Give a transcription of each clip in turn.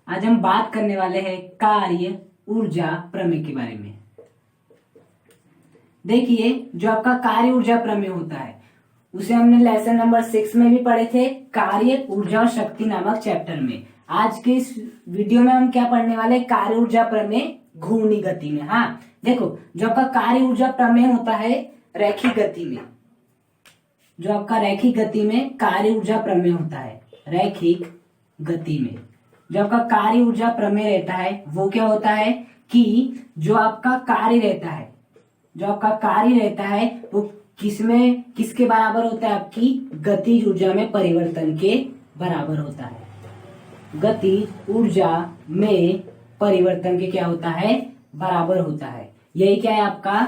आज हम बात करने वाले हैं कार्य ऊर्जा प्रमेय के बारे में। देखिए, जो आपका कार्य ऊर्जा प्रमेय होता है उसे हमने लेसन नंबर 6 में भी पढ़े थे, कार्य ऊर्जा और शक्ति नामक चैप्टर में। आज के इस वीडियो में हम क्या पढ़ने वाले हैं, कार्य ऊर्जा प्रमेय घूर्णी गति में। हाँ देखो, जो आपका कार्य ऊर्जा प्रमेय होता है रैखिक गति में, जो आपका रैखिक गति में कार्य ऊर्जा प्रमेय होता है, रैखिक गति में जो आपका कार्य ऊर्जा प्रमेय रहता है वो क्या होता है कि जो आपका कार्य रहता है, जो आपका कार्य रहता है वो किसमें किसके बराबर होता है, आपकी गतिज ऊर्जा में परिवर्तन के बराबर होता है। गतिज ऊर्जा में परिवर्तन के क्या होता है, बराबर होता है। यही क्या है आपका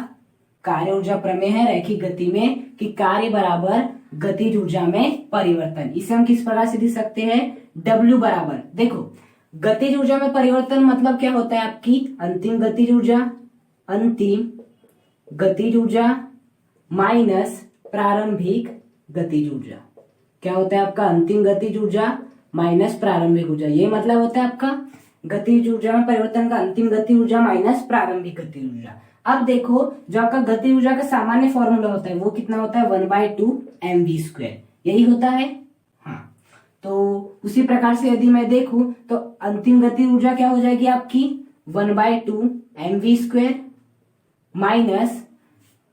कार्य ऊर्जा प्रमेय है रैखिक गति में, कि कार्य बराबर गतिज ऊर्जा में परिवर्तन। इसे हम किस प्रकार से लिख सकते हैं, W बराबर, देखो गतिज ऊर्जा में परिवर्तन मतलब क्या होता है, आपकी अंतिम गतिज ऊर्जा, अंतिम गतिज ऊर्जा माइनस प्रारंभिक गतिज ऊर्जा। क्या होता है आपका अंतिम गतिज ऊर्जा माइनस प्रारंभिक ऊर्जा। ये मतलब होता है आपका गतिज ऊर्जा में परिवर्तन का अंतिम गति ऊर्जा माइनस प्रारंभिक गति ऊर्जा। अब देखो, जो आपका गति ऊर्जा का सामान्य फॉर्मूला होता है वो कितना होता है, 1/2 mv², यही होता है। हाँ, तो उसी प्रकार से यदि मैं देखूं तो अंतिम गति ऊर्जा क्या हो जाएगी आपकी 1/2 mv² माइनस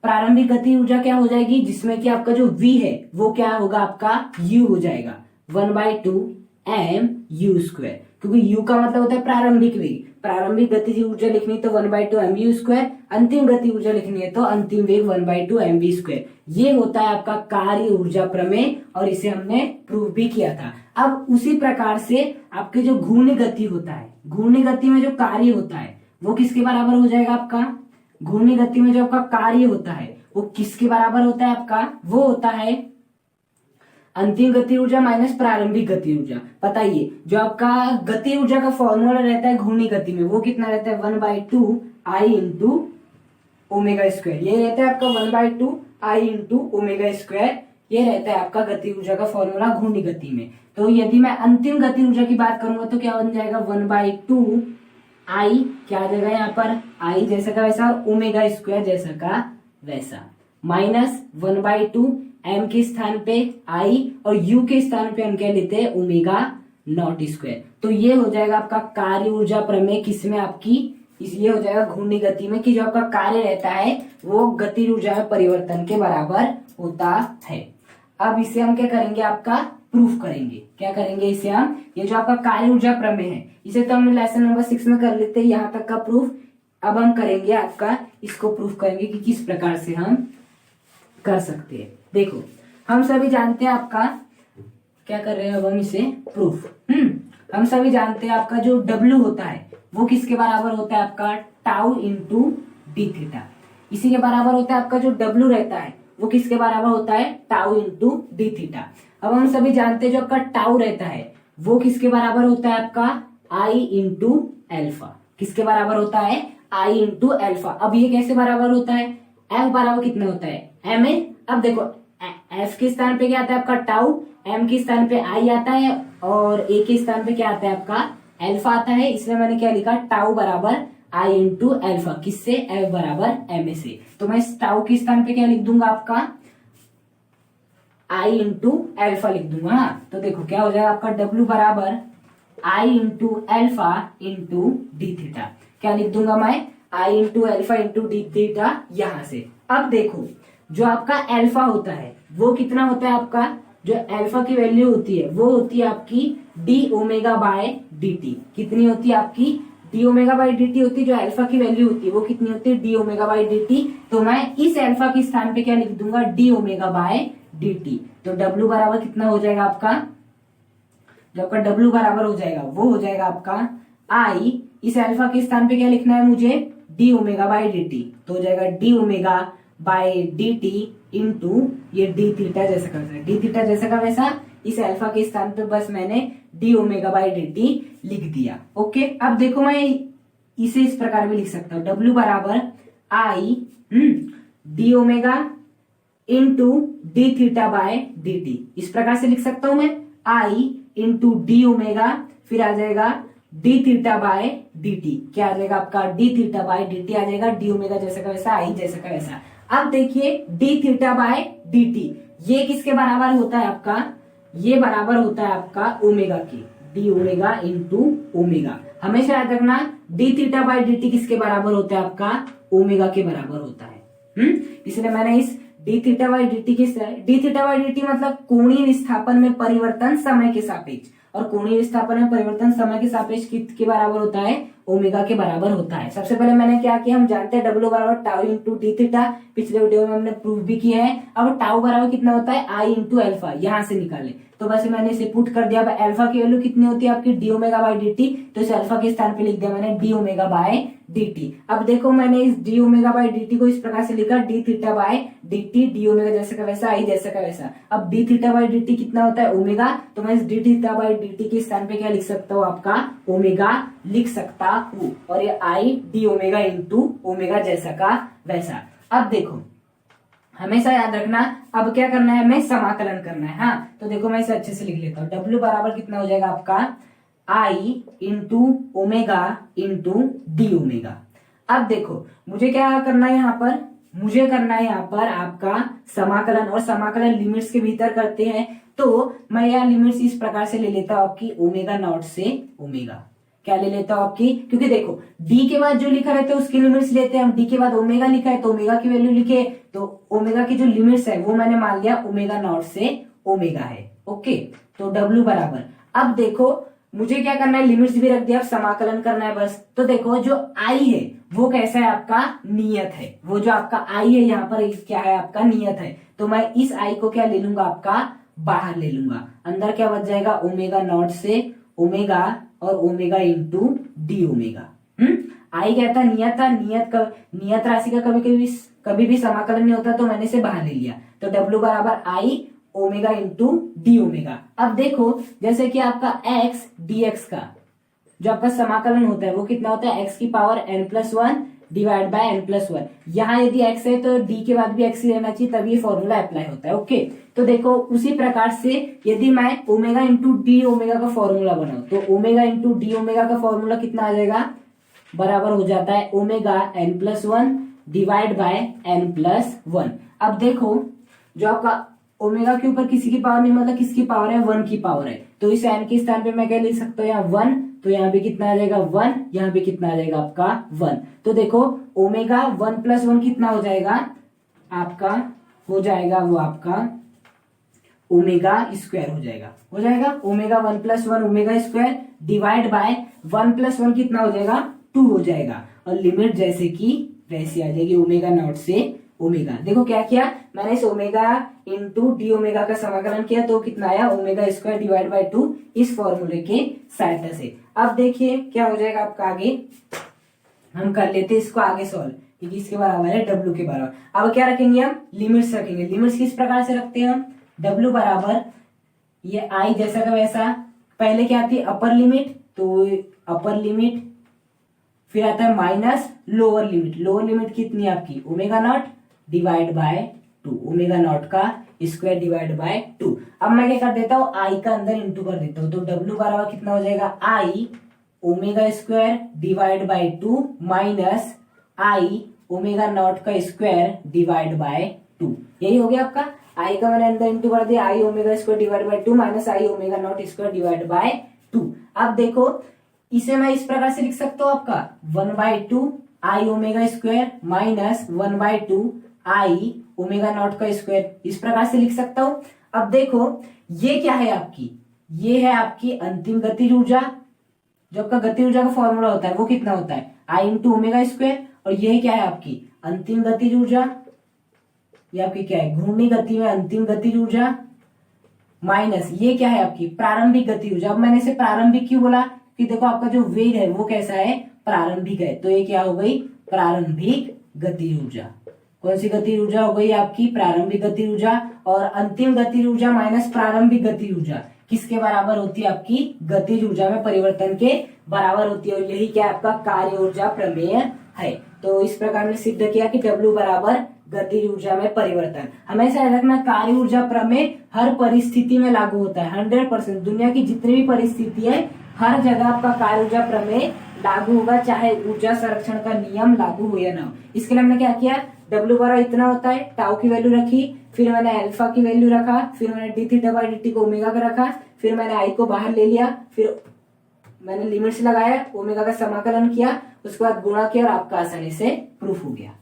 प्रारंभिक गति ऊर्जा क्या हो जाएगी, जिसमें कि आपका जो v है वो क्या होगा, आपका u हो जाएगा 1/2 mu², क्योंकि u का मतलब होता है प्रारंभिक वेग। प्रारंभिक गतिज ऊर्जा लिखनी है तो 1/2 mu², अंतिम गति ऊर्जा लिखनी है तो अंतिम वेग 1/2 mv²। ये होता है आपका कार्य ऊर्जा प्रमेय और इसे हमने प्रूव भी किया था। अब उसी प्रकार से आपके जो घूर्णी गति होता है, घूर्णी गति में जो कार्य होता है वो किसके बराबर हो जाएगा आपका, घूर्णी गति में जो आपका कार्य होता है वो किसके बराबर होता है आपका, वो होता है अंतिम गति ऊर्जा माइनस प्रारंभिक गति ऊर्जा। बताइए, जो आपका गति ऊर्जा का फॉर्मूला रहता है घूर्णी गति में वो कितना रहता है, 1/2 I इंटू ω²। ये रहता है आपका 1/2 I इंटू ω², ये रहता है आपका गति ऊर्जा का फॉर्मूला घूर्णी गति में। तो यदि मैं अंतिम गति ऊर्जा की बात करूंगा तो क्या बन जाएगा, 1/2 I क्या आ जाएगा यहाँ पर, I जैसा का वैसा और ω² जैसा का वैसा, माइनस 1/2 m के स्थान पे I और u के स्थान पे हम क्या लेते हैं, ω02। तो ये हो जाएगा आपका कार्य ऊर्जा प्रमेय किसमें, आपकी ये हो जाएगा घूर्णी गति में, कि जो आपका कार्य रहता है वो गति ऊर्जा में परिवर्तन के बराबर होता है। अब इसे हम क्या करेंगे, आपका प्रूफ करेंगे। क्या करेंगे इसे हम, ये जो आपका कार्य ऊर्जा प्रमेय है इसे तो हमने लेसन नंबर 6 में कर लेते हैं यहाँ तक का प्रूफ। अब हम करेंगे आपका इसको प्रूफ करेंगे कि किस प्रकार से हम कर सकते हैं। देखो, हम सभी जानते हैं आपका क्या कर रहे हैं, अब हम इसे प्रूफ हम सभी जानते हैं आपका जो W होता है वो किसके बराबर होता है, आपका टाउ इंटू डी थीटा। इसी के बराबर होता है आपका जो W रहता है वो किसके बराबर होता है, टाउ इंटू डी थीटा। अब हम सभी जानते हैं जो आपका टाउ रहता है वो किसके बराबर होता है, आपका I इंटू एल्फा। किसके बराबर होता है, I इंटू एल्फा। अब ये कैसे बराबर होता है, F बराबर कितना होता है, M है। अब देखो F के स्थान पे क्या आता है आपका टाउ, M के स्थान पे I आता है और A के स्थान पे क्या आता है आपका एल्फा आता है। इसमें मैंने क्या लिखा, टाउ बराबर I इंटू एल्फा, किससे, F बराबर M से। तो मैं इस टाउ के स्थान पे क्या लिख दूंगा, आपका I इंटू एल्फा लिख दूंगा। हाँ, तो देखो क्या हो जाएगा आपका W बराबर I into alpha into D theta. क्या लिख दूंगा मैं, I into alpha into D theta यहां से। अब देखो, जो आपका एल्फा होता है वो कितना होता है, आपका जो एल्फा की वैल्यू होती है वो होती है आपकी dω/dt। कितनी होती है आपकी, dω/dt होती है। जो एल्फा की वैल्यू होती है वो कितनी होती है, dω/dt। तो मैं इस एल्फा के स्थान पे क्या लिख दूंगा, dω/dt। तो W बराबर कितना हो जाएगा आपका, जो आपका W बराबर हो जाएगा वो हो जाएगा आपका I, इस एल्फा के स्थान पे क्या लिखना है मुझे, dω/dt। तो हो जाएगा dω/dt इंटू ये डी थीटा जैसा का वैसा, डी थीटा जैसा का वैसा। इस अल्फा के स्थान पे बस मैंने dω/dt लिख दिया। ओके, अब देखो मैं इसे इस प्रकार भी लिख सकता हूँ, W बराबर I dω into D theta by d T. इस प्रकार से लिख सकता हूं मैं, I इंटू डी ओमेगा, फिर आ जाएगा d theta by d t. क्या आ जाएगा आपका? D theta by d t आ जाएगा, डी ओमेगा जैसा का वैसा, आई जैसा का वैसा। अब देखिए D theta by d T ये किसके बराबर होता है आपका? ये बराबर होता है आपका ओमेगा की, डी ओमेगा इंटू ओमेगा। हमेशा याद रखना D theta by d T किसके बराबर होता है आपका? ओमेगा के बराबर होता है। इसलिए मैंने इस D theta by d T D theta by d T मतलब कोणीय विस्थापन में परिवर्तन समय के सापेक्ष, और कोणीय विस्थापन में परिवर्तन समय के सापेक्ष किसके बराबर होता है? ओमेगा के बराबर होता है। सबसे पहले मैंने क्या किया, हम जानते हैं डब्ल्यू बराबर टाउ इंटू डी थीटा, पिछले वीडियो में हमने प्रूव भी किया है। अब टाउ बराबर कितना होता है? आई इंटू एल्फा, यहां से निकाले तो वैसे मैंने इसे पुट कर दिया। अब एल्फा की वैल्यू कितनी होती है आपकी? D omega by d T, तो इस एल्फा के स्थान पे लिख दिया मैंने D omega by d T. अब देखो मैंने इस D omega by d T को इस प्रकार से लिखा, D theta by d T, D omega जैसे का वैसा, आई जैसा का वैसा। अब D theta by d T कितना होता है? ओमेगा, तो मैं इस D theta by d T के स्थान पे क्या लिख सकता हूँ? आपका ओमेगा लिख सकता हूँ, और ये I D omega into omega जैसा का वैसा। अब देखो हमेशा याद रखना, अब क्या करना है? हमें समाकलन करना है। हाँ, तो देखो मैं इसे अच्छे से लिख लेता हूँ। डब्ल्यू बराबर कितना हो जाएगा आपका? I into omega into D omega. अब देखो मुझे क्या करना है यहाँ पर? मुझे करना है यहाँ पर आपका समाकलन, और समाकलन लिमिट्स के भीतर करते हैं। तो मैं यहाँ लिमिट्स इस प्रकार से ले लेता हूँ आपकी ओमेगा नॉट से ओमेगा। क्या ले लेता हूं आपकी? क्योंकि देखो d के बाद जो लिखा रहता है उसकी लिमिट्स लेते हैं हम। d के बाद ओमेगा लिखा है तो ओमेगा की वैल्यू लिखे, तो ओमेगा की जो लिमिट्स है वो मैंने मान लिया ओमेगा नॉट से ओमेगा है। ओके, तो w बराबर, अब देखो मुझे क्या करना है? लिमिट्स भी रख दिया, अब समाकलन करना है बस। तो देखो जो i है वो कैसा है आपका? नियत है। वो जो आपका i है यहाँ पर क्या है? आपका नियत है। तो मैं इस i को क्या ले लूंगा? आपका बाहर ले लूंगा। अंदर क्या बच जाएगा? ओमेगा नॉट से ओमेगा और ओमेगा इंटू डी ओमेगा। आई क्या था? नियत था। नियत राशि का कभी भी समाकलन नहीं होता, तो मैंने इसे बाहर ले लिया। तो डब्ल्यू बराबर आई ओमेगा इंटू डी ओमेगा। अब देखो जैसे कि आपका एक्स डी एक्स का जो आपका समाकलन होता है वो कितना होता है? एक्स की power N plus one divide by N plus one. यहाँ यदि x है तो d के बाद भी x ही रहना चाहिए, तभी ये फॉर्मूला अप्लाई होता है। ओके, तो देखो उसी प्रकार से यदि मैं ओमेगा इंटू डी ओमेगा का फॉर्मूला बनाऊं तो ओमेगा इंटू डी ओमेगा का फॉर्मूला कितना आ जाएगा? बराबर हो जाता है omega N plus one divide by N plus one. अब देखो जो आपका ओमेगा के ऊपर किसी की पावर नहीं, मतलब किसकी पावर है? वन की पावर है। तो इस एन के स्थान पे मैं क्या लिख सकता हूँ? यहाँ वन, तो यहाँ पे कितना आ जाएगा? वन, यहाँ पे कितना आ जाएगा आपका? वन। तो देखो ओमेगा वन प्लस वन कितना हो जाएगा आपका? हो जाएगा वो आपका ओमेगा स्क्वायर हो जाएगा omega one plus one omega square divide by one plus one कितना हो जाएगा? टू हो जाएगा, और लिमिट जैसे की वैसी आ जाएगी ओमेगा नॉट से ओमेगा। देखो क्या किया मैंने? इस ओमेगा इंटू डी ओमेगा का समाकलन किया तो कितना आया? Omega square divide by to, इस फॉर्मूले के सहायता से। अब देखिए क्या हो जाएगा आपका? आगे हम कर लेते हैं इसको आगे सॉल्व, क्योंकि इसके बराबर है डब्ल्यू के बराबर। अब क्या रखेंगे हम? लिमिट्स रखेंगे। लिमिट्स किस प्रकार से रखते हैं हम? डब्ल्यू बराबर ये आई जैसा का वैसा, पहले क्या आती है? अपर लिमिट, तो अपर लिमिट, फिर आता है minus lower limit. Lower limit कितनी है आपकी? Omega naught divide by to, omega not का स्क्वायर डिवाइड बाय टू। अब मैं क्या कर देता हूँ? आई का अंदर इंटू कर देता हूँ, तो डब्ल्यू बराबर कितना हो जाएगा? I omega square divide by two minus I omega not का स्क्वायर डिवाइड बाय टू। यही हो गया आपका। आई का मैंने अंदर इंटू कर दिया, I omega square divide by two minus I omega not square divide by two. अब देखो इसे मैं इस प्रकार से लिख सकता हूँ आपका one by two I omega square minus one by two I omega not का स्क्वायर, इस प्रकार से लिख सकता हूं। अब देखो ये क्या है आपकी? ये है आपकी अंतिम गतिज ऊर्जा। जो आपका गतिज ऊर्जा का फॉर्मूला होता है वो कितना होता है? आई इंटू ओमेगा स्क्वायर। और ये क्या है आपकी? अंतिम गतिज ऊर्जा। ये आपकी क्या है? घूर्णी गति में अंतिम गतिज ऊर्जा माइनस ये क्या है आपकी? प्रारंभिक गतिज ऊर्जा। अब मैंने इसे प्रारंभिक क्यों बोला? कि देखो आपका जो वेग है वो कैसा है? प्रारंभिक है, तो ये क्या हो गई? प्रारंभिक गतिज ऊर्जा। कौन सी गतिज ऊर्जा हो गई आपकी? प्रारंभिक गतिज ऊर्जा। और अंतिम गतिज ऊर्जा माइनस प्रारंभिक गतिज ऊर्जा किसके बराबर होती है? आपकी गतिज ऊर्जा में परिवर्तन के बराबर होती है। और यही क्या आपका कार्य ऊर्जा प्रमेय है। तो इस प्रकार में सिद्ध किया कि W बराबर गतिज ऊर्जा में परिवर्तन। हमेशा याद रखना कार्य ऊर्जा प्रमेय हर परिस्थिति में लागू होता है। 100% दुनिया की जितनी भी परिस्थिति है हर जगह आपका कार्य ऊर्जा प्रमेय लागू होगा, चाहे ऊर्जा संरक्षण का नियम लागू हो या ना हो। इसके लिए हमने क्या किया, W बराबर इतना होता है, टाउ की वैल्यू रखी, फिर मैंने अल्फा की वैल्यू रखा, फिर मैंने डी थीटा बाई dt को ओमेगा का रखा, फिर मैंने आई को बाहर ले लिया, फिर मैंने लिमिट्स लगाया, ओमेगा का समाकलन किया, उसके बाद गुणा किया और आपका आसानी से प्रूफ हो गया।